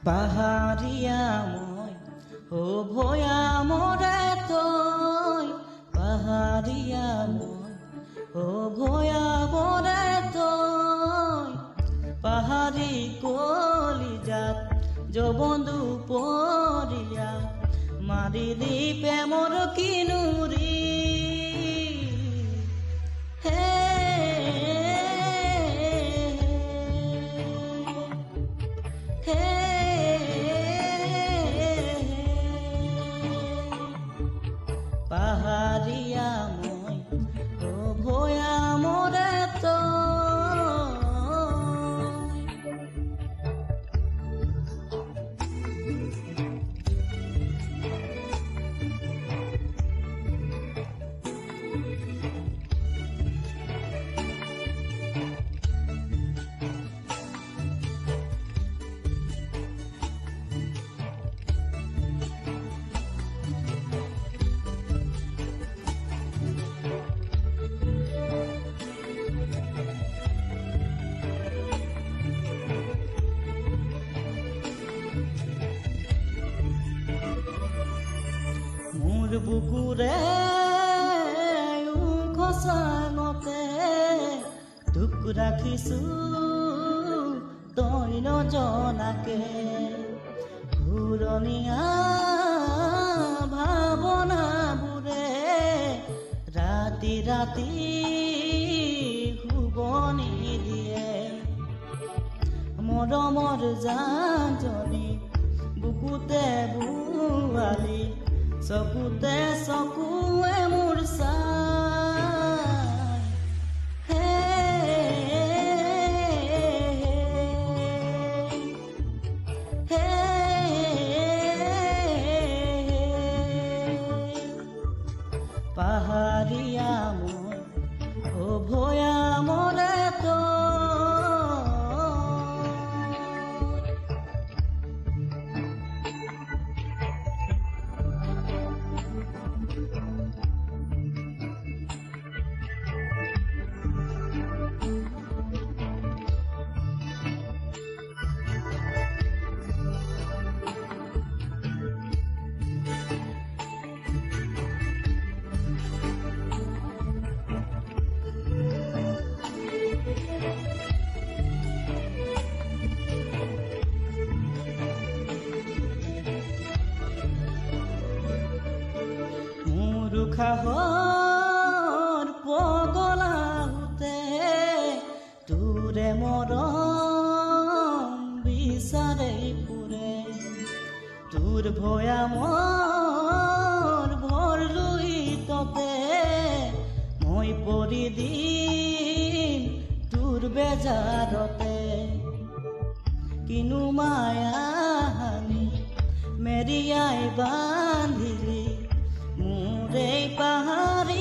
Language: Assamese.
পাহাৰীয়া মই ভয়া মৰে তই পাহাৰীয়া মই ভয়া মৰে তই পাহাৰী কলিজাত যবন্ধু পৰিয়া মাৰিলি প্ৰেমৰ কিনুৰি পাহাৰীয়া মই ভয়া মৰে মোৰ বুকুৰে খচাঙতে দুখ ৰাখিছো তই নজনাকে ঘূৰণীয়া ভাৱনাবোৰে ৰাতি ৰাতি শুব নিদিয়ে মৰমৰ জানজনী বুকুতে বুৱালি চকুতে চকুৱে মোৰ চাই পাহাৰীয়া মই ভয়া মৰে খাহৰ পগলা হোতে তোৰে মৰম বিচাৰে ফুৰে তোৰ ভয়ামৰ ভৰ লৈ ততে মই পৰি দিম তোৰ বেজাৰতে কিনো মায়াহানি মেৰিয়াই বান্ধিলি মোৰে পাহাৰী